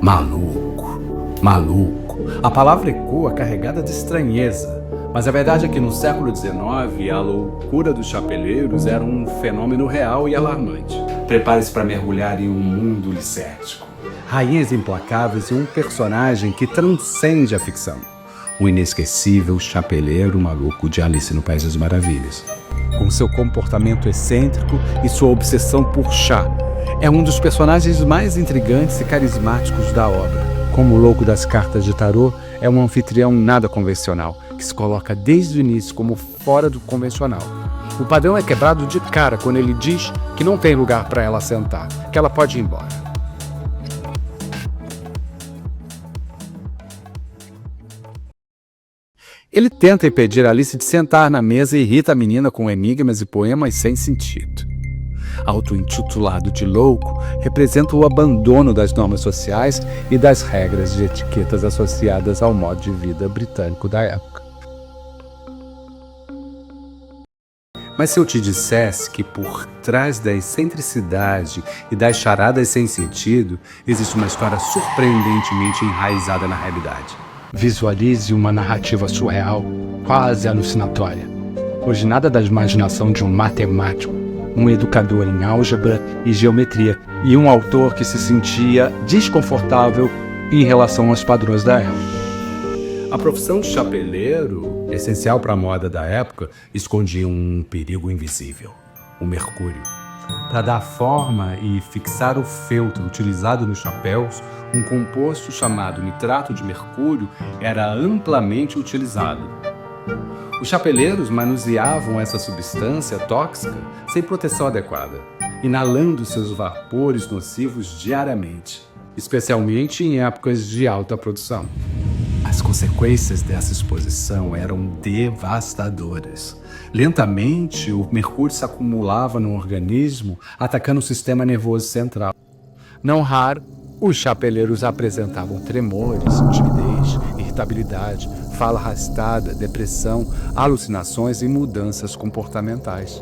Maluco, maluco. A palavra ecoa carregada de estranheza. Mas a verdade é que no século XIX, a loucura dos chapeleiros era um fenômeno real e alarmante. Prepare-se para mergulhar em um mundo licérgico. Rainhas implacáveis e um personagem que transcende a ficção. O inesquecível chapeleiro maluco de Alice no País das Maravilhas. Com seu comportamento excêntrico e sua obsessão por chá, é um dos personagens mais intrigantes e carismáticos da obra. Como o louco das cartas de tarô, é um anfitrião nada convencional, que se coloca desde o início como fora do convencional. O padrão é quebrado de cara quando ele diz que não tem lugar para ela sentar, que ela pode ir embora. Ele tenta impedir Alice de sentar na mesa e irrita a menina com enigmas e poemas sem sentido. Auto-intitulado de louco, representa o abandono das normas sociais e das regras de etiquetas associadas ao modo de vida britânico da época. Mas se eu te dissesse que por trás da excentricidade e das charadas sem sentido, existe uma história surpreendentemente enraizada na realidade? Visualize uma narrativa surreal, quase alucinatória, originada da imaginação de um matemático, um educador em álgebra e geometria e um autor que se sentia desconfortável em relação aos padrões da época. A profissão de chapeleiro, essencial para a moda da época, escondia um perigo invisível, o mercúrio. Para dar forma e fixar o feltro utilizado nos chapéus, um composto chamado nitrato de mercúrio era amplamente utilizado. Os chapeleiros manuseavam essa substância tóxica sem proteção adequada, inalando seus vapores nocivos diariamente, especialmente em épocas de alta produção. As consequências dessa exposição eram devastadoras. Lentamente, o mercúrio se acumulava no organismo, atacando o sistema nervoso central. Não raro, os chapeleiros apresentavam tremores, timidez, irritabilidade, fala arrastada, depressão, alucinações e mudanças comportamentais.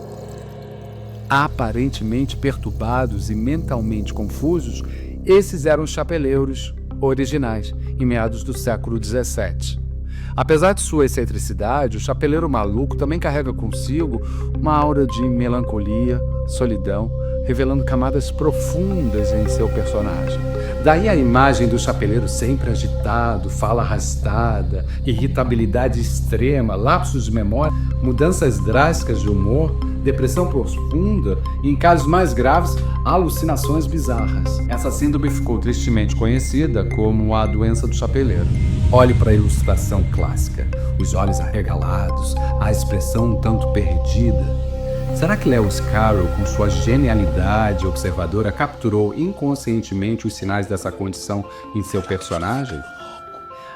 Aparentemente perturbados e mentalmente confusos, esses eram os chapeleiros originais, em meados do século XVII. Apesar de sua excentricidade, o chapeleiro maluco também carrega consigo uma aura de melancolia, solidão, revelando camadas profundas em seu personagem. Daí a imagem do chapeleiro sempre agitado, fala arrastada, irritabilidade extrema, lapsos de memória, mudanças drásticas de humor, depressão profunda e, em casos mais graves, alucinações bizarras. Essa síndrome ficou tristemente conhecida como a doença do chapeleiro. Olhe para a ilustração clássica, os olhos arregalados, a expressão um tanto perdida. Será que Lewis Carroll, com sua genialidade observadora, capturou inconscientemente os sinais dessa condição em seu personagem?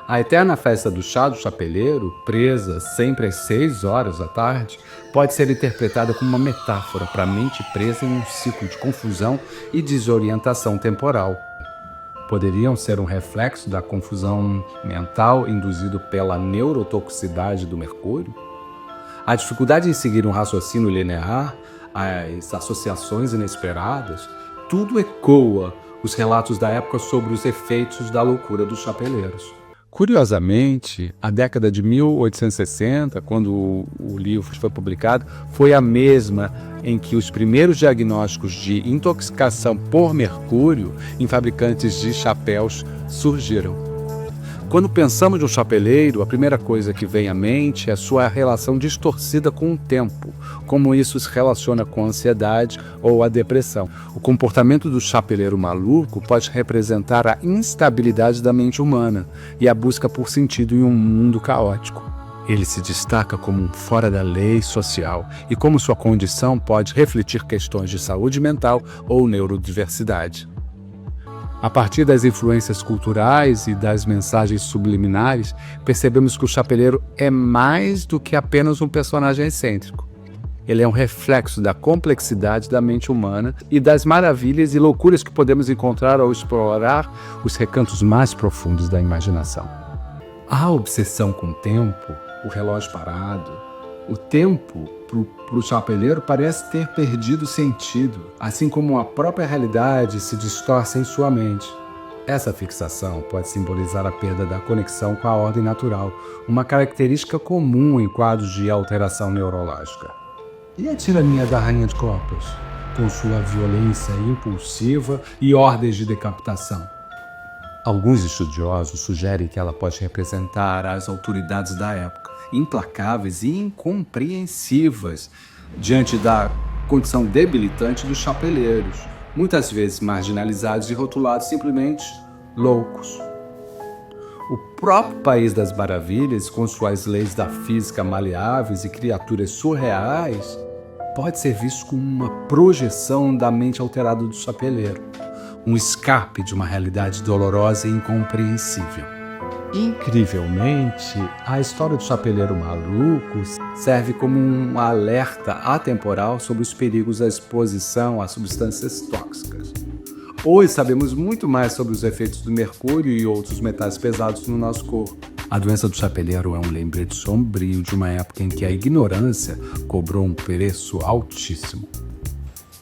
A eterna festa do chá do chapeleiro, presa sempre às 6 horas da tarde, pode ser interpretada como uma metáfora para a mente presa em um ciclo de confusão e desorientação temporal. Poderiam ser um reflexo da confusão mental induzido pela neurotoxicidade do mercúrio? A dificuldade em seguir um raciocínio linear, as associações inesperadas, tudo ecoa os relatos da época sobre os efeitos da loucura dos chapeleiros. Curiosamente, a década de 1860, quando o livro foi publicado, foi a mesma em que os primeiros diagnósticos de intoxicação por mercúrio em fabricantes de chapéus surgiram. Quando pensamos no chapeleiro, a primeira coisa que vem à mente é sua relação distorcida com o tempo, como isso se relaciona com a ansiedade ou a depressão. O comportamento do chapeleiro maluco pode representar a instabilidade da mente humana e a busca por sentido em um mundo caótico. Ele se destaca como um fora da lei social e como sua condição pode refletir questões de saúde mental ou neurodiversidade. A partir das influências culturais e das mensagens subliminares, percebemos que o chapeleiro é mais do que apenas um personagem excêntrico. Ele é um reflexo da complexidade da mente humana e das maravilhas e loucuras que podemos encontrar ao explorar os recantos mais profundos da imaginação. A obsessão com o tempo, o relógio parado, o tempo para o chapeleiro parece ter perdido sentido, assim como a própria realidade se distorce em sua mente. Essa fixação pode simbolizar a perda da conexão com a ordem natural, uma característica comum em quadros de alteração neurológica. E a tirania da Rainha de Copas, com sua violência impulsiva e ordens de decapitação? Alguns estudiosos sugerem que ela pode representar as autoridades da época, implacáveis e incompreensivas diante da condição debilitante dos chapeleiros, muitas vezes marginalizados e rotulados simplesmente loucos. O próprio País das Maravilhas, com suas leis da física maleáveis e criaturas surreais, pode ser visto como uma projeção da mente alterada do chapeleiro, um escape de uma realidade dolorosa e incompreensível. Incrivelmente, a história do chapeleiro maluco serve como um alerta atemporal sobre os perigos da exposição a substâncias tóxicas. Hoje sabemos muito mais sobre os efeitos do mercúrio e outros metais pesados no nosso corpo. A doença do chapeleiro é um lembrete sombrio de uma época em que a ignorância cobrou um preço altíssimo.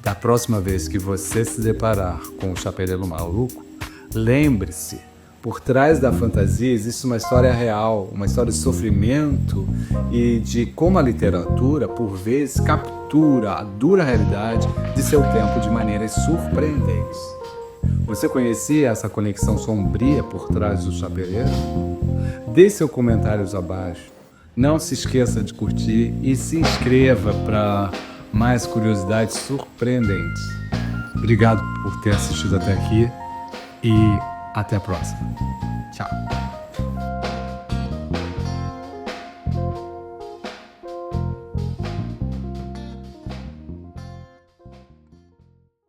Da próxima vez que você se deparar com o chapeleiro maluco, lembre-se: por trás da fantasia existe uma história real, uma história de sofrimento e de como a literatura, por vezes, captura a dura realidade de seu tempo de maneiras surpreendentes. Você conhecia essa conexão sombria por trás do chapeleiro? Deixe seus comentários abaixo. Não se esqueça de curtir e se inscreva para mais curiosidades surpreendentes. Obrigado por ter assistido até aqui e até a próxima. Tchau.